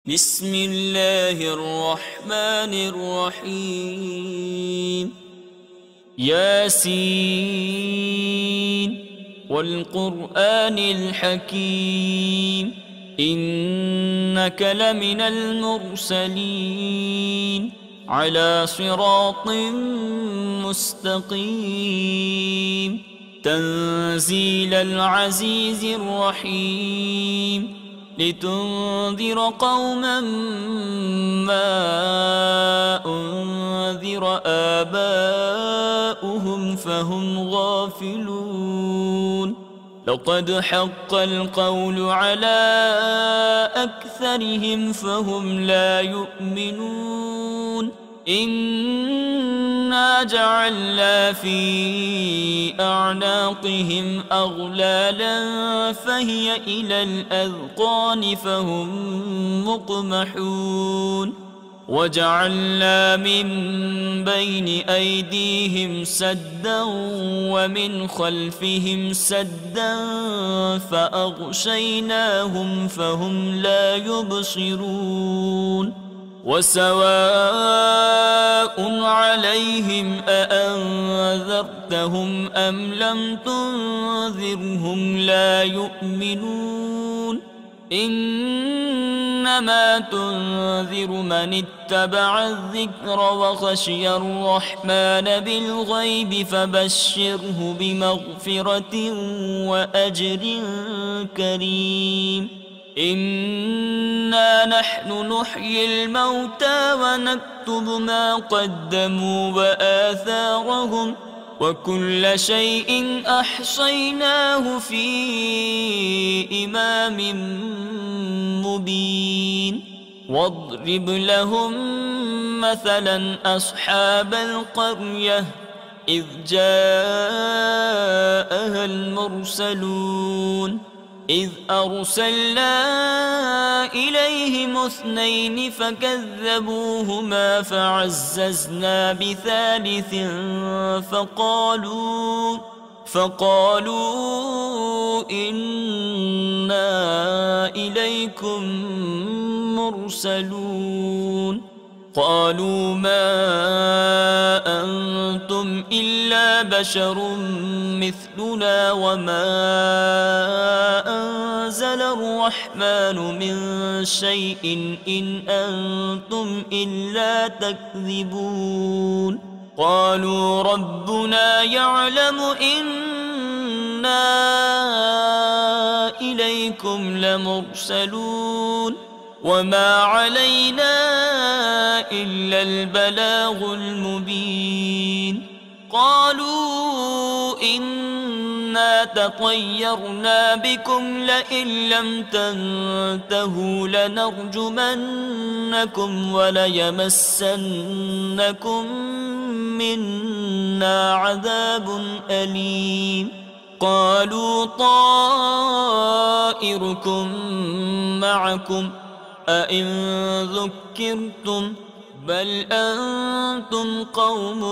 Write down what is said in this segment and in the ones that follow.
بسم الله الرحمن الرحيم. ياسين والقرآن الحكيم إنك لمن المرسلين على صراط مستقيم تنزيل العزيز الرحيم لتنذر قوما ما أنذر آباؤهم فهم غافلون. لقد حق القول على أكثرهم فهم لا يؤمنون. إنا جعلنا في أعناقهم أغلالا فهي إلى الأذقان فهم مقمحون. وجعلنا من بين أيديهم سدا ومن خلفهم سدا فأغشيناهم فهم لا يبصرون. وسواء عليهم أأنذرتهم أم لم تنذرهم لا يؤمنون. إنما تنذر من اتبع الذكر وخشي الرحمن بالغيب فبشره بمغفرة وأجر كريم. إنا نحن نحيي الموتى ونكتب ما قدموا وآثارهم وكل شيء أحصيناه في إمام مبين. واضرب لهم مثلا أصحاب القرية إذ جاءها المرسلون إذ أرسلنا إليهم اثنين فكذبوهما فعززنا بثالث فقالوا إنا إليكم مرسلون. قالوا ما أنتم إلا بشر مثلنا وما أنزل الرحمن من شيء إن أنتم إلا تكذبون. قالوا ربنا يعلم إنا إليكم لمرسلون وما علينا إلا البلاغ المبين. قالوا إنا تطيرنا بكم لئن لم تنتهوا لنرجمنكم وليمسنكم منا عذاب أليم. قالوا طائركم معكم أئن ذكرتم بل أنتم قوم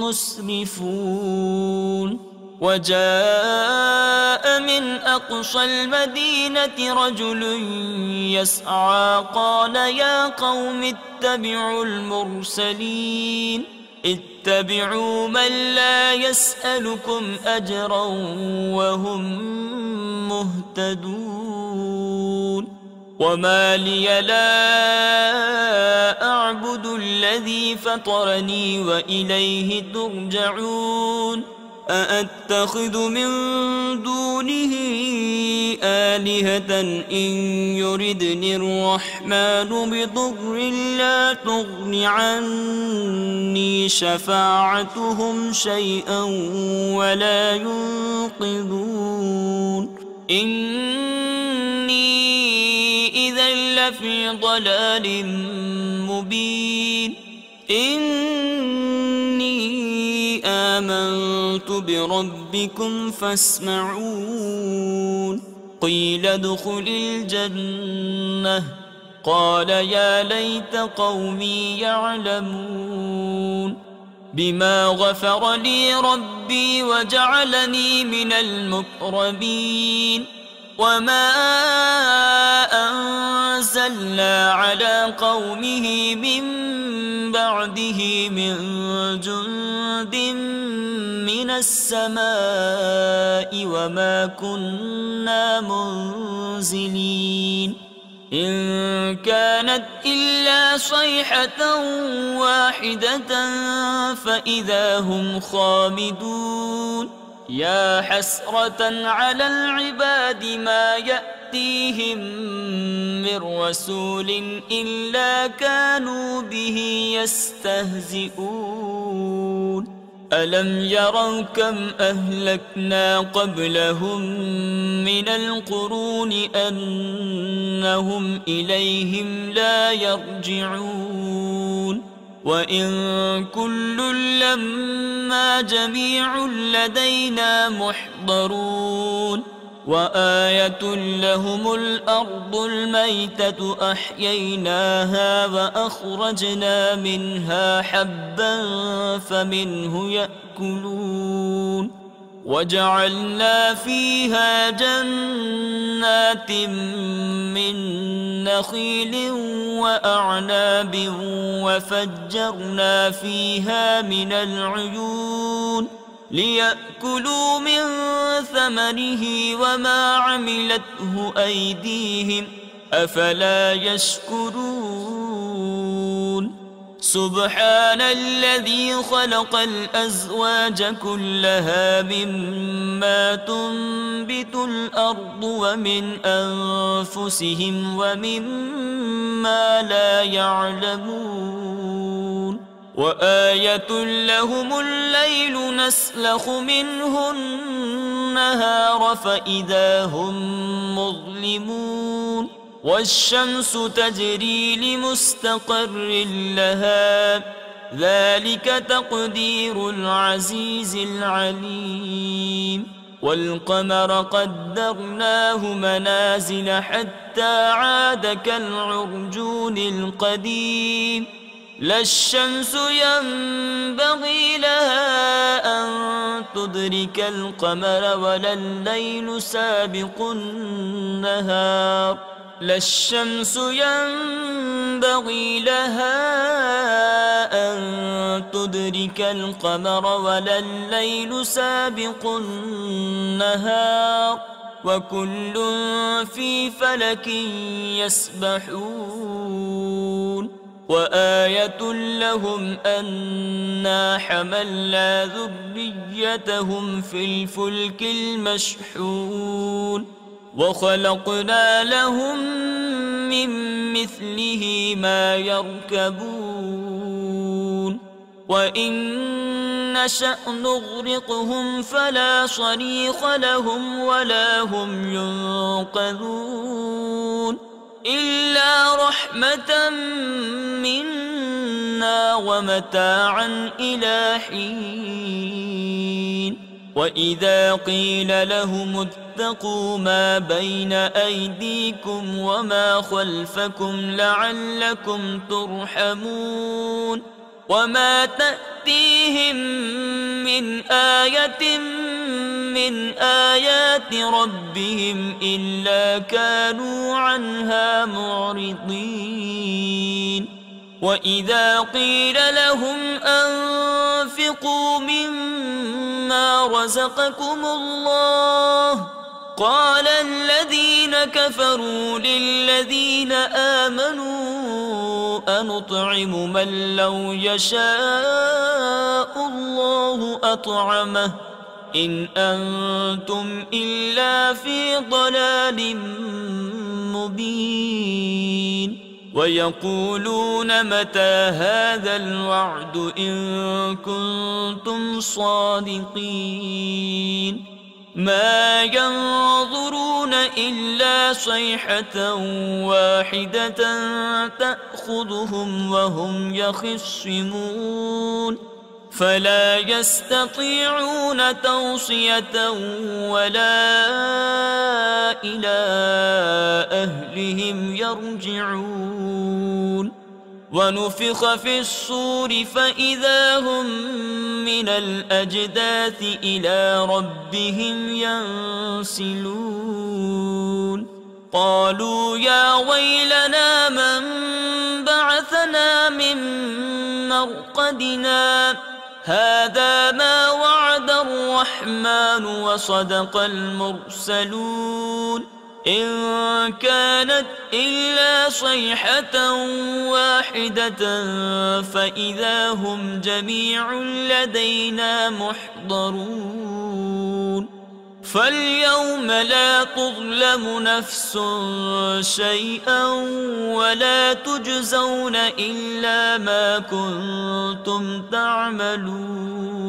مسرفون. وجاء من أقصى المدينة رجل يسعى قال يا قوم اتبعوا المرسلين اتبعوا من لا يسألكم أجرا وهم مهتدون. وما لي لا أعبد الذي فطرني وإليه ترجعون. أأتخذ من دونه آلهة إن يردني الرحمن بضر لا تغن عني شفاعتهم شيئا ولا ينقذون. إني إذا لفي ضلال مبين. إني آمنت بربكم فاسمعون. قيل ادخل الجنة قال يا ليت قومي يعلمون بما غفر لي ربي وجعلني من المقربين. وما أنزلنا على قومه من بعده من جند من السماء وما كنا منزلين إن كانت إلا صيحة واحدة فإذا هم خامدون يا حسرة على العباد ما يأتيهم من رسول إلا كانوا به يستهزئون ألم يروا كم أهلكنا قبلهم من القرون أنهم إليهم لا يرجعون وإن كل لما جميع لدينا محضرون وآية لهم الأرض الميتة أحييناها وأخرجنا منها حبا فمنه يأكلون وجعلنا فيها جنات من نخيل وأعناب وفجرنا فيها من العيون ليأكلوا من ثمره وما عملته أيديهم أفلا يشكرون سبحان الذي خلق الأزواج كلها مما تنبت الأرض ومن أنفسهم ومما لا يعلمون وآية لهم الليل نسلخ منه النهار فإذا هم مظلمون والشمس تجري لمستقر لها ذلك تقدير العزيز العليم والقمر قدرناه منازل حتى عاد كالعرجون القديم لا الشمس ينبغي لها أن تدرك القمر ولا الليل سابق النهار لا الشمس ينبغي لها أن تدرك القمر ولا الليل سابق النهار وكل في فلك يسبحون وآية لهم أنا حملنا ذريتهم في الفلك المشحون وخلقنا لهم من مثله ما يركبون وإن نشأ نغرقهم فلا صريخ لهم ولا هم ينقذون إلا رحمة منا ومتاعا إلى حين وإذا قيل لهم اتقوا ما بين أيديكم وما خلفكم لعلكم ترحمون وما تأتيهم من آية من آيات ربهم إلا كانوا عنها معرضين وإذا قيل لهم أنفقوا مما رزقكم الله قال الذين كفروا للذين آمنوا أنطعم من لو يشاء الله أطعمه إن أنتم إلا في ضلال مبين ويقولون متى هذا الوعد إن كنتم صادقين ما ينظرون إلا صيحة واحدة تأخذهم وهم يخصمون فلا يستطيعون توصية ولا إلى أهلهم يرجعون ونفخ في الصور فإذا هم من الأجداث إلى ربهم ينسلون قالوا يا ويلنا من بعثنا من مرقدنا هذا ما وعد الرحمن وصدق المرسلون إن كانت إلا صيحة واحدة فإذا هم جميع لدينا محضرون فاليوم لا تظلم نفس شيئا ولا تجزون إلا ما كنتم تعملون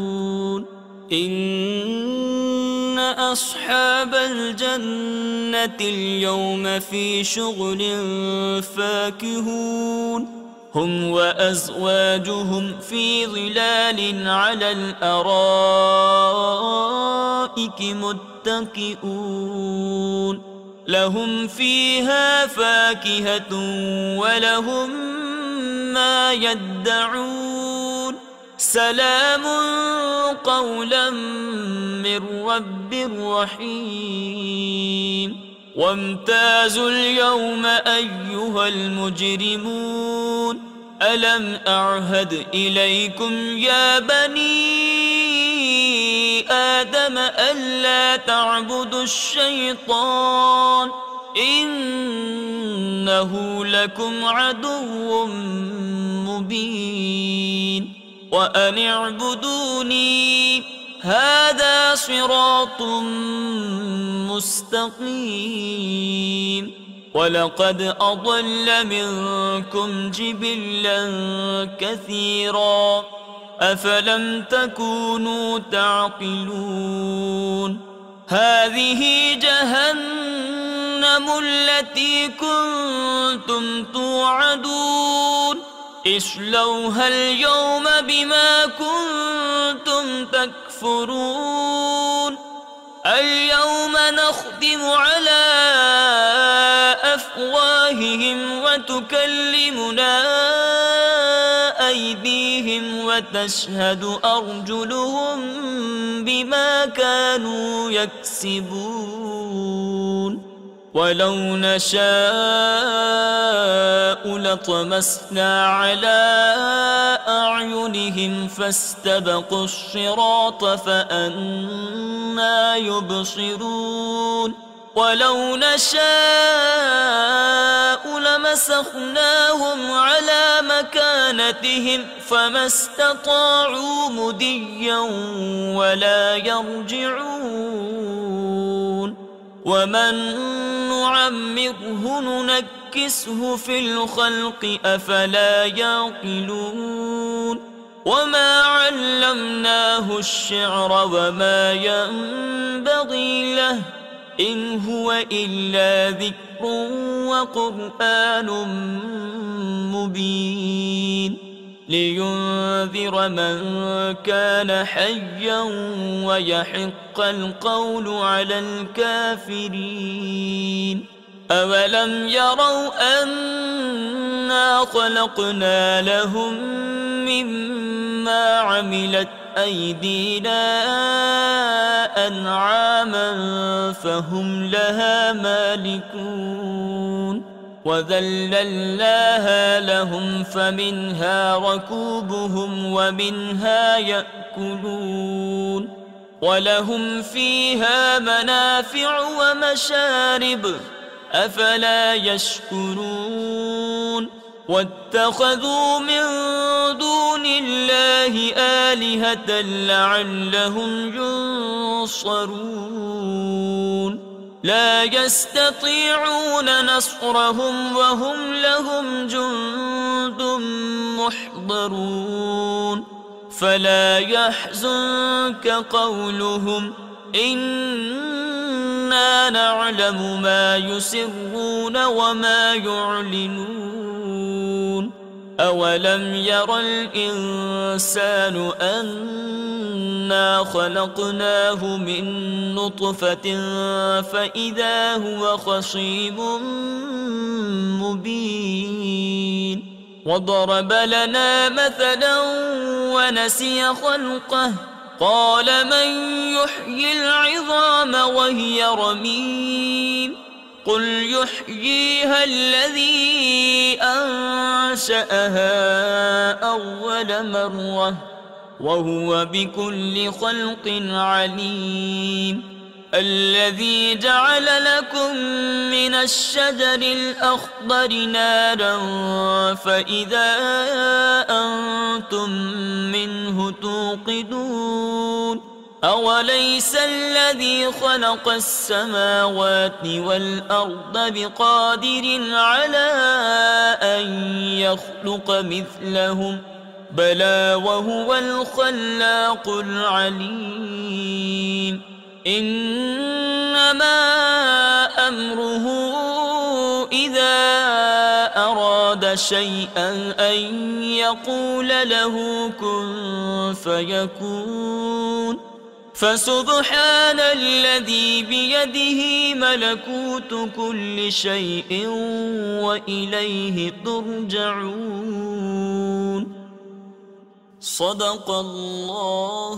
إن أصحاب الجنة اليوم في شغل فاكهون هم وأزواجهم في ظلال على الأرائك متكئون لهم فيها فاكهة ولهم ما يدعون سلام قولا من رب رحيم وامتازوا اليوم أيها المجرمون ألم أعهد إليكم يا بني آدم ألا تعبدوا الشيطان إنه لكم عدو مبين وأن اعبدوني هذا صراط مستقيم ولقد أضل منكم جبلا كثيرا أفلم تكونوا تعقلون هذه جهنم التي كنتم توعدون اصلوها اليوم بما كنتم تكفرون اليوم نختم على أفواههم وتكلمنا أيديهم وتشهد أرجلهم بما كانوا يكسبون ولو نشاء لطمسنا على أعينهم فاستبقوا الصراط فأنى يبصرون ولو نشاء لمسخناهم على مكانتهم فما استطاعوا مديا ولا يرجعون ومن نعمره ننكسه في الخلق أفلا يعقلون وما علمناه الشعر وما ينبغي له إن هو إلا ذكر وقرآن مبين لينذر من كان حيا ويحق القول على الكافرين أولم يروا أنا خلقنا لهم مما عملت أيدينا أنعاما فهم لها مالكون وذللناها لهم فمنها ركوبهم ومنها يأكلون ولهم فيها منافع ومشارب أفلا يشكرون واتخذوا من دون الله آلهة لعلهم ينصرون لا يستطيعون نصرهم وهم لهم جند محضرون فلا يحزنك قولهم إنا نعلم ما يسرون وما يعلنون أولم ير الإنسان أنا خلقناه من نطفة فإذا هو خصيم مبين وضرب لنا مثلا ونسي خلقه قال من يحيي العظام وهي رميم قل يحييها الذي أنشأها أول مرة وهو بكل خلق عليم الذي جعل لكم من الشجر الأخضر نارا فإذا أنتم منه توقدون أوليس الذي خلق السماوات والأرض بقادر على أن يخلق مثلهم بلى وهو الخلاق العليم إنما أمره إذا أراد شيئا أن يقول له كن فيكون فسبحان الذي بيده ملكوت كل شيء وإليه ترجعون صدق الله